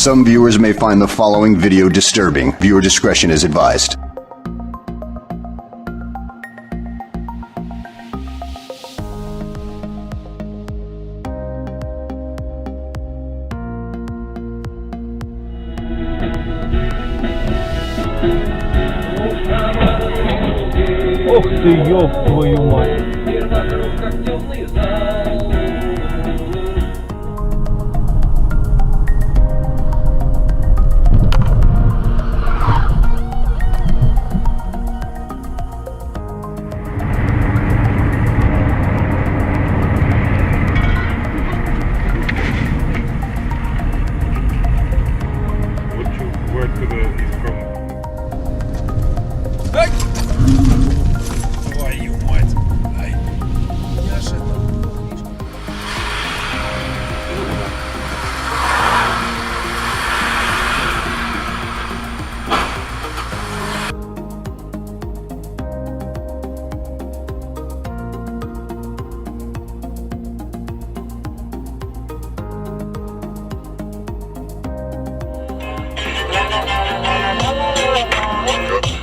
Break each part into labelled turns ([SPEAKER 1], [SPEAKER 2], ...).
[SPEAKER 1] Some viewers may find the following video disturbing. Viewer discretion is advised.
[SPEAKER 2] Ох ты, ёб твою мать!
[SPEAKER 3] Where to the east from?
[SPEAKER 4] Твою мать! Ай! Я же это...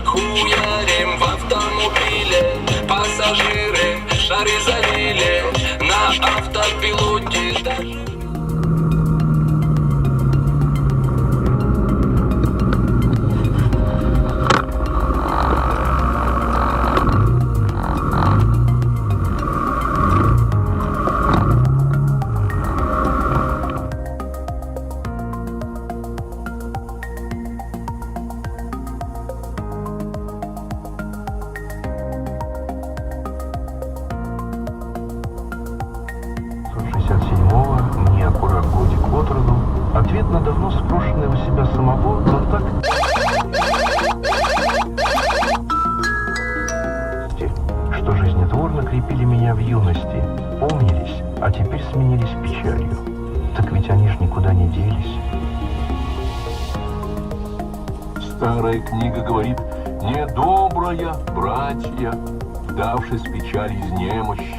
[SPEAKER 5] Хуярим в автомобиле, пассажиры шары залили, на автопилоте даже.
[SPEAKER 6] Мне аккурат годик от роду. Ответ на давно спрошенный у себя самого, но так... Что жизнетворно крепили меня в юности, помнились, а теперь сменились печалью. Так ведь они ж никуда не делись. Старая книга говорит: недобрая, братья, давшись печаль из немощи.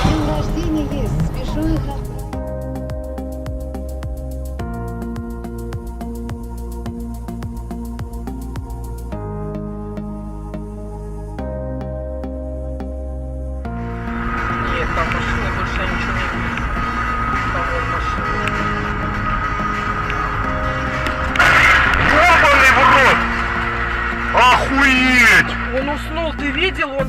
[SPEAKER 7] День рождения есть, спешу их.
[SPEAKER 8] Нет, там машина больше ничего не видит. Там вот машина.
[SPEAKER 3] Ёбаный в рот! Охуеть!
[SPEAKER 8] Он уснул, ты видел? Он...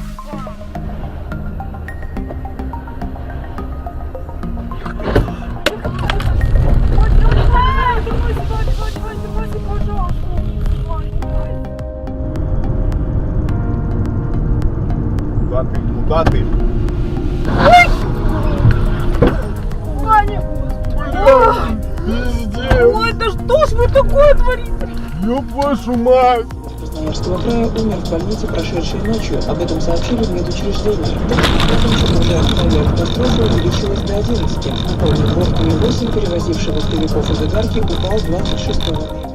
[SPEAKER 3] Куда ты?
[SPEAKER 8] Ваня!
[SPEAKER 3] Пиздец!
[SPEAKER 8] Ой, да что ж вы такое творите?
[SPEAKER 3] Ёб вашу мать!
[SPEAKER 9] Красноярского края умер в больнице прошедшей ночью. Об этом сообщили в медучреждении. Красноярская авиакатастрофа увеличилась до 11. Напомню, борт Ми-8, перевозивший востовиков из Игарки, упал 26 ноября.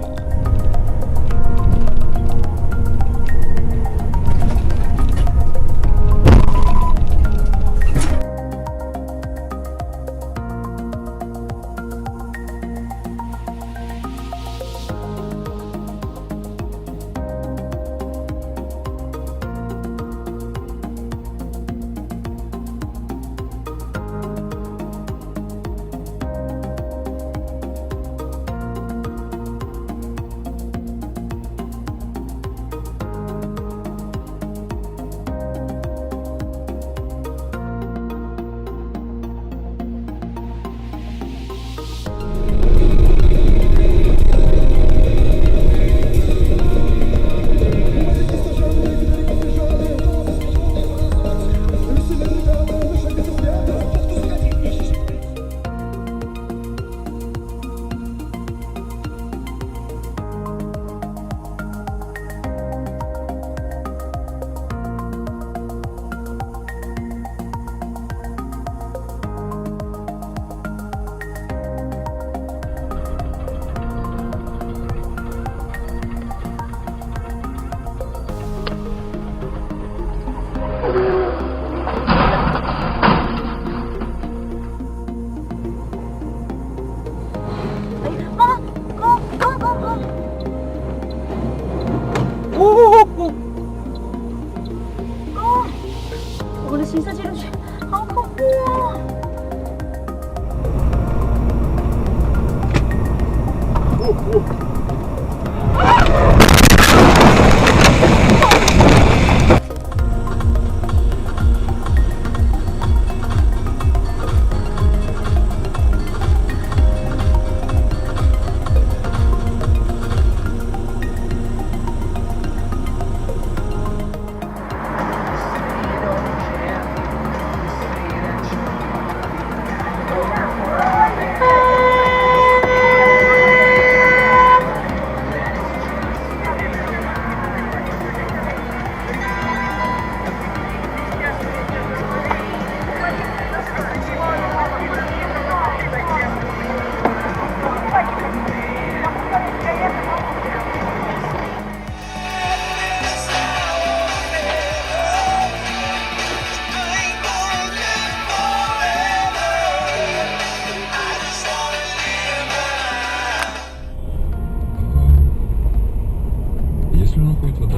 [SPEAKER 10] Если он уходит вода,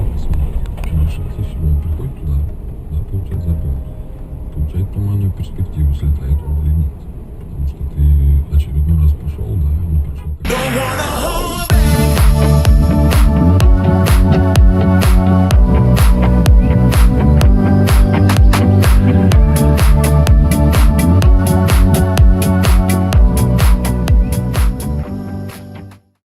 [SPEAKER 10] приглашается всего, он приходит туда, да, получает запах, получает туманную перспективу, слетает он или нет. Потому что ты очередной раз пошел, да, не прошел.